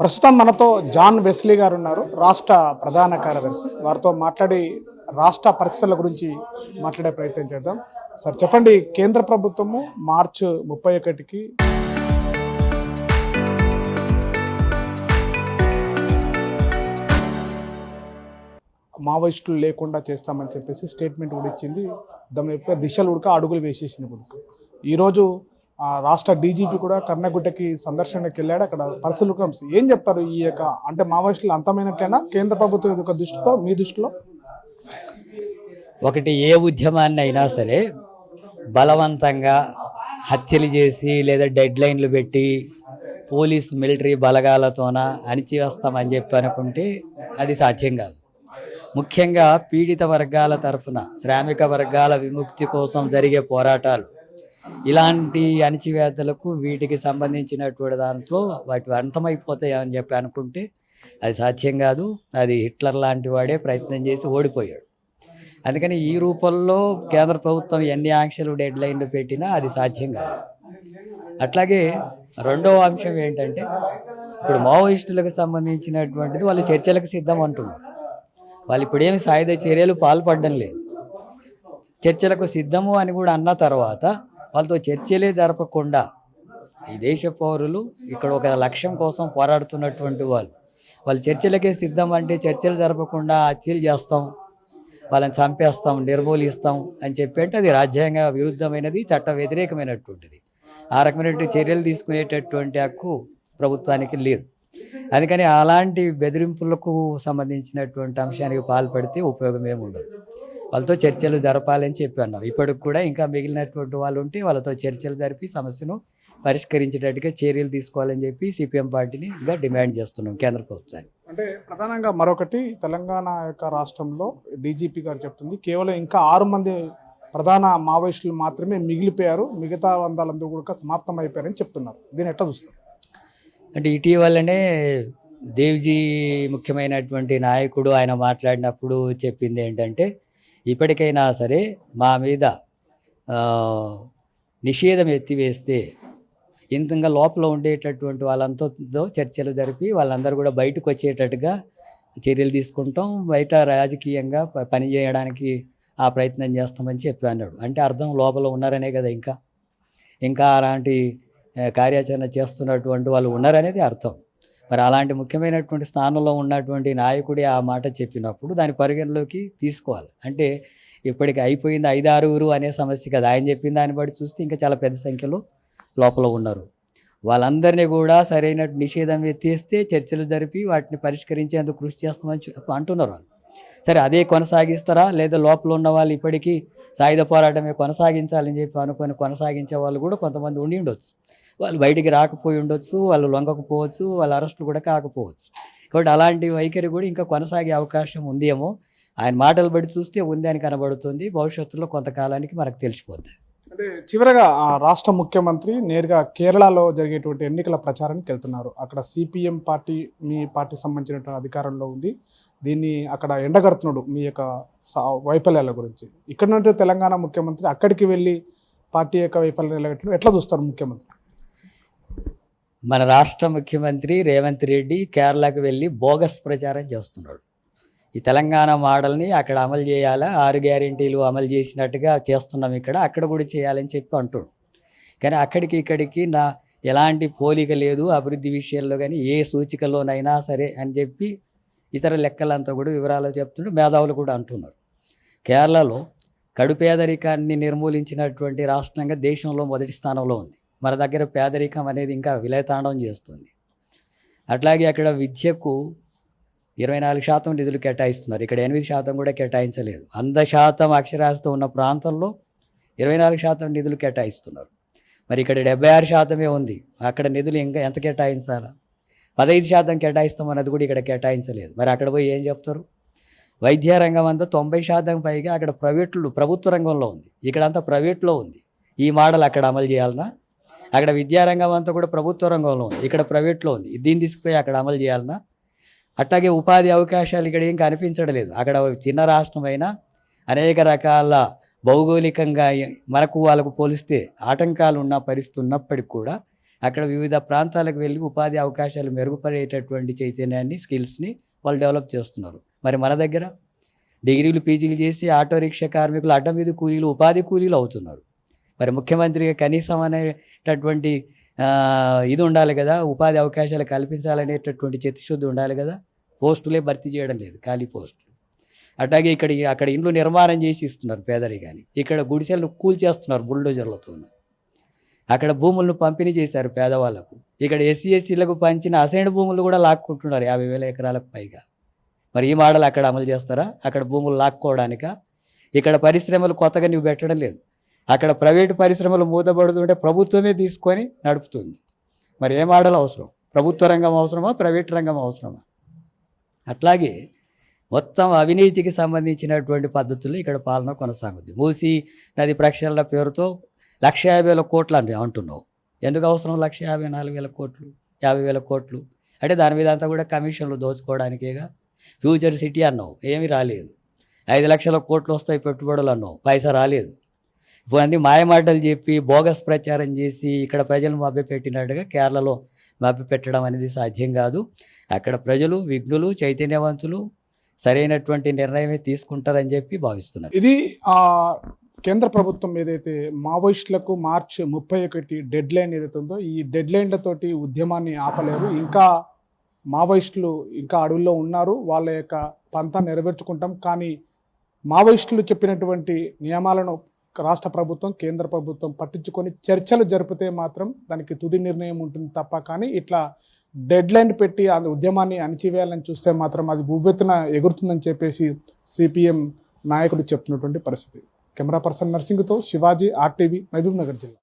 ప్రస్తుతం మనతో John Wesley గారు ఉన్నారు, రాష్ట్ర ప్రధాన కార్యదర్శి. వారితో మాట్లాడి రాష్ట్ర పరిస్థితుల గురించి మాట్లాడే ప్రయత్నం చేద్దాం. సార్ చెప్పండి, కేంద్ర ప్రభుత్వము మార్చి 31కి మావోయిస్టులు లేకుండా చేస్తామని చెప్పేసి స్టేట్మెంట్ కూడా ఇచ్చింది. దాని యొక్క దిశలు కూడా అడుగులు వేసేసింది. కూడా ఈరోజు రాష్ట్ర డీజీపీ కూడా కర్ణగుట్టకి సందర్శనకి వెళ్ళాడు. అక్కడ పరిస్థితులు ఏం చెప్తారు? ఈ యొక్క అంటే మావోయిస్టులు అంతమైనట్లయినా కేంద్ర ప్రభుత్వం యొక్క దృష్టితో, మీ దృష్టిలో? ఒకటి, ఏ ఉద్యమాన్ని అయినా సరే బలవంతంగా హత్యలు చేసి లేదా డెడ్ లైన్లు పెట్టి పోలీస్ మిలిటరీ బలగాలతోన అణిచివేస్తామని చెప్పి అనుకుంటే అది సాధ్యం కాదు. ముఖ్యంగా పీడిత వర్గాల తరఫున శ్రామిక వర్గాల విముక్తి కోసం జరిగే పోరాటాలు, ఇలాంటి అణిచివేతలకు వీటికి సంబంధించినటువంటి దాంట్లో వాటి అంతమైపోతాయని చెప్పి అనుకుంటే అది సాధ్యం కాదు. అది హిట్లర్ లాంటి వాడే ప్రయత్నం చేసి ఓడిపోయాడు. అందుకని ఈ రూపంలో కేంద్ర ప్రభుత్వం ఎన్ని ఆంక్షలు డెడ్ లైన్లు పెట్టినా అది సాధ్యం కాదు. అట్లాగే రెండవ అంశం ఏంటంటే, ఇప్పుడు మావోయిస్టులకు సంబంధించినటువంటిది వాళ్ళు చర్చలకు సిద్ధం అంటున్నారు. వాళ్ళు ఇప్పుడేమి సాయుధ చర్యలు పాల్పడడం లేదు. చర్చలకు సిద్ధము అని కూడా అన్న తర్వాత వాళ్ళతో చర్చలే జరపకుండా ఈ దేశ పౌరులు ఇక్కడ ఒక లక్ష్యం కోసం పోరాడుతున్నటువంటి వాళ్ళు చర్చలకే సిద్ధం అంటే చర్చలు జరపకుండా హత్యలు చేస్తాం, వాళ్ళని చంపేస్తాం, నిర్మూలిస్తాం అని చెప్పి అంటే అది రాజ్యాంగ విరుద్ధమైనది, చట్ట వ్యతిరేకమైనటువంటిది. ఆ రకమైనటువంటి చర్యలు తీసుకునేటటువంటి హక్కు ప్రభుత్వానికి లేదు. అందుకని అలాంటి బెదిరింపులకు సంబంధించినటువంటి అంశానికి పాల్పడితే ఉపయోగం ఏమి ఉండదు. వాళ్ళతో చర్చలు జరపాలని చెప్పి అన్నాం. ఇప్పటికి కూడా ఇంకా మిగిలినటువంటి వాళ్ళు ఉంటే వాళ్ళతో చర్చలు జరిపి సమస్యను పరిష్కరించేటట్టుగా చర్యలు తీసుకోవాలని చెప్పి సిపిఎం పార్టీని ఇంకా డిమాండ్ చేస్తున్నాం కేంద్ర ప్రభుత్వాన్ని. అంటే ప్రధానంగా మరొకటి, తెలంగాణ యొక్క రాష్ట్రంలో డీజీపీ గారు చెప్తుంది కేవలం ఇంకా 6 మంది ప్రధాన మావోయిస్టులు మాత్రమే మిగిలిపోయారు, మిగతా వందలందరూ కూడా సమాప్తం అయిపోయారని చెప్తున్నారు. దీన్ని ఎట్లా చూస్తారు? అంటే ఇటీవలనే దేవ్జీ ముఖ్యమైనటువంటి నాయకుడు ఆయన మాట్లాడినప్పుడు చెప్పింది ఏంటంటే, ఇప్పటికైనా సరే మా మీద నిషేధం ఎత్తివేస్తే ఇంతగా లోపల ఉండేటటువంటి వాళ్ళంతా చర్చలు జరిపి వాళ్ళందరూ కూడా బయటకు వచ్చేటట్టుగా చర్యలు తీసుకుంటాం, బయట రాజకీయంగా పనిచేయడానికి ఆ ప్రయత్నం చేస్తామని చెప్పి అన్నాడు. అంటే అర్థం లోపల ఉన్నారనే కదా, ఇంకా అలాంటి కార్యాచరణ చేస్తున్నటువంటి వాళ్ళు ఉన్నారనేది అర్థం. మరి అలాంటి ముఖ్యమైనటువంటి స్థానంలో ఉన్నటువంటి నాయకుడే ఆ మాట చెప్పినప్పుడు దాని పరిగణలోకి తీసుకోవాలి. అంటే ఇప్పటికి అయిపోయింది 5-6 అనే సమస్య కదా. ఆయన చెప్పిన దాన్ని బట్టి చూస్తే ఇంకా చాలా పెద్ద సంఖ్యలో లోపల ఉన్నారు. వాళ్ళందరినీ కూడా సరైన నిషేధం ఎత్తేస్తే చర్చలు జరిపి వాటిని పరిష్కరించేందుకు కృషి చేస్తామని అంటున్నారు వాళ్ళు. సరే, అదే కొనసాగిస్తారా లేదా లోపల ఉన్న వాళ్ళు ఇప్పటికీ సాయుధ పోరాటమే కొనసాగించాలని చెప్పి అనుకొని కొనసాగించే వాళ్ళు కూడా కొంతమంది ఉండి ఉండొచ్చు. వాళ్ళు బయటికి రాకపోయి ఉండొచ్చు, వాళ్ళు లొంగకపోవచ్చు, వాళ్ళ అరెస్టులు కూడా కాకపోవచ్చు. కాబట్టి అలాంటి వైఖరి కూడా ఇంకా కొనసాగే అవకాశం ఉందేమో. ఆయన మాటలు బట్టి చూస్తే ఉంది అని కనబడుతుంది. భవిష్యత్తులో కొంతకాలానికి మనకు తెలిసిపోతుంది. అంటే చివరగా రాష్ట్ర ముఖ్యమంత్రి నేరుగా కేరళలో జరిగేటువంటి ఎన్నికల ప్రచారానికి వెళ్తున్నారు. అక్కడ సిపిఎం పార్టీ, మీ పార్టీ సంబంధించినటువంటి అధికారంలో ఉంది. దీన్ని అక్కడ ఎండగడుతున్నాడు మీ యొక్క వైఫల్యాల గురించి. ఇక్కడ నుండి తెలంగాణ ముఖ్యమంత్రి అక్కడికి వెళ్ళి పార్టీ యొక్క వైఫల్యాలు ఎట్లా చూస్తారు ముఖ్యమంత్రి? మన రాష్ట్ర ముఖ్యమంత్రి రేవంత్ రెడ్డి కేరళకు వెళ్ళి బోగస్ ప్రచారం చేస్తున్నాడు. ఈ తెలంగాణ మోడల్ని అక్కడ అమలు చేయాలా, 6 గ్యారెంటీలు అమలు చేసినట్టుగా చేస్తున్నాం అక్కడ కూడా చేయాలని చెప్పి అంటాడు. కానీ అక్కడికి ఇక్కడికి ఎలాంటి పోలిక లేదు అభివృద్ధి విషయంలో, కానీ ఏ సూచికలోనైనా సరే అని చెప్పి ఇతర లెక్కలంతా కూడా వివరాలు చెప్తుంటే మేధావులు కూడా అంటున్నారు. కేరళలో కడు పేదరికాన్ని నిర్మూలించినటువంటి రాష్ట్రంగా దేశంలో మొదటి స్థానంలో ఉంది. మన దగ్గర పేదరికం అనేది ఇంకా విలయతాండవం చేస్తుంది. అట్లాగే అక్కడ విద్యకు 24% నిధులు కేటాయిస్తున్నారు. ఇక్కడ 8% కూడా కేటాయించలేదు. 100% అక్షరాస్యత ఉన్న ప్రాంతంలో 24% నిధులు కేటాయిస్తున్నారు. మరి ఇక్కడ 76% ఉంది. అక్కడ నిధులు ఇంకా ఎంత కేటాయించాలా? 15% కేటాయిస్తామన్నది కూడా ఇక్కడ కేటాయించలేదు. మరి అక్కడ పోయి ఏం చెప్తారు? వైద్య రంగం అంతా 90% పైగా అక్కడ ప్రభుత్వ రంగంలో ఉంది, ఇక్కడంతా ప్రైవేట్లో ఉంది. ఈ మోడల్ అక్కడ అమలు చేయాలన్నా? అక్కడ విద్యారంగం అంతా కూడా ప్రభుత్వ రంగంలో ఉంది, ఇక్కడ ప్రైవేట్లో ఉంది. దీన్ని తీసుకుపోయి అక్కడ అమలు చేయాలన్నా? అట్లాగే ఉపాధి అవకాశాలు ఇక్కడ ఏం కనిపించడం లేదు. అక్కడ చిన్న రాష్ట్రమైనా అనేక రకాల భౌగోళికంగా మనకు వాళ్ళకు పోలిస్తే ఆటంకాలు ఉన్న పరిస్థితి ఉన్నప్పటికీ కూడా అక్కడ వివిధ ప్రాంతాలకు వెళ్ళి ఉపాధి అవకాశాలు మెరుగుపడేటటువంటి చైతన్యాన్ని, స్కిల్స్ని వాళ్ళు డెవలప్ చేస్తున్నారు. మరి మన దగ్గర డిగ్రీలు, పీజీలు చేసి ఆటో రిక్షా కార్మికులు, అడ్డం మీద కూలీలు, ఉపాధి కూలీలు అవుతున్నారు. మరి ముఖ్యమంత్రిగా కనీసం అనేటటువంటి ఇది ఉండాలి కదా, ఉపాధి అవకాశాలు కల్పించాలనేటటువంటి చిత్తశుద్ధి ఉండాలి కదా. పోస్టులే భర్తీ చేయడం లేదు, ఖాళీ పోస్టులు. అట్లాగే అక్కడ ఇండ్లు నిర్మాణం చేసి ఇస్తున్నారు పేదరికాన్ని. ఇక్కడ గుడిసెలను కూల్చేస్తున్నారు బుల్డోజర్లతో. అక్కడ భూములను పంపిణీ చేశారు పేదవాళ్లకు. ఇక్కడ ఎస్సీ ఎస్సీలకు పంచిన అసైన్డ్ భూములు కూడా లాక్కుంటున్నారు 50,000 ఎకరాలకు పైగా. మరి ఈ మోడల్ అక్కడ అమలు చేస్తారా? అక్కడ భూములు లాక్కోవడానిక? ఇక్కడ పరిశ్రమలు కొత్తగా నువ్వు పెట్టడం లేదు. అక్కడ ప్రైవేటు పరిశ్రమలు మూతపడుతుంటే ప్రభుత్వమే తీసుకొని నడుపుతుంది. మరి ఏ మోడల్ అవసరం? ప్రభుత్వ రంగం అవసరమా, ప్రైవేట్ రంగం అవసరమా? అట్లాగే మొత్తం అవినీతికి సంబంధించినటువంటి పద్ధతుల్లో ఇక్కడ పాలన కొనసాగుద్ది. మూసీ నది ప్రక్షాళన పేరుతో 1,50,000 కోట్లు అంటున్నావు. ఎందుకు అవసరం 1,54,000 కోట్లు, 50,000 కోట్లు? అంటే దాని మీద అంతా కూడా కమిషన్లు దోచుకోవడానికేగా. ఫ్యూచర్ సిటీ అన్నావు, ఏమీ రాలేదు. 5 లక్షల కోట్లు వస్తాయి పెట్టుబడులు అన్నావు, పైసా రాలేదు. ఇప్పుడు అన్ని మాయమాటలు చెప్పి బోగస్ ప్రచారం చేసి ఇక్కడ ప్రజలు మభ్యపెట్టినట్టుగా కేరళలో మభ్యపెట్టడం అనేది సాధ్యం కాదు. అక్కడ ప్రజలు విఘ్నులు, చైతన్యవంతులు, సరైనటువంటి నిర్ణయమే తీసుకుంటారని చెప్పి భావిస్తున్నారు. ఇది కేంద్ర ప్రభుత్వం ఏదైతే మావోయిస్టులకు మార్చి 31 డెడ్ లైన్ ఏదైతే ఉందో, ఈ డెడ్ లైన్లతోటి ఉద్యమాన్ని ఆపలేరు. ఇంకా మావోయిస్టులు ఇంకా అడవుల్లో ఉన్నారు, వాళ్ళ యొక్క పంతా నెరవేర్చుకుంటాం. కానీ మావోయిస్టులు చెప్పినటువంటి నియమాలను రాష్ట్ర ప్రభుత్వం, కేంద్ర ప్రభుత్వం పట్టించుకొని చర్చలు జరిపితే మాత్రం దానికి తుది నిర్ణయం ఉంటుంది తప్ప, కానీ ఇట్లా డెడ్ లైన్ పెట్టి ఆ ఉద్యమాన్ని అణిచివేయాలని చూస్తే మాత్రం అది ఉవ్వెత్తున ఎగురుతుందని చెప్పేసి సిపిఎం నాయకులు చెప్తున్నటువంటి పరిస్థితి. కెమెరా పర్సన్ నర్సింగ్తో శివాజీ, RTV, మహబూబ్ నగర్ జిల్లా.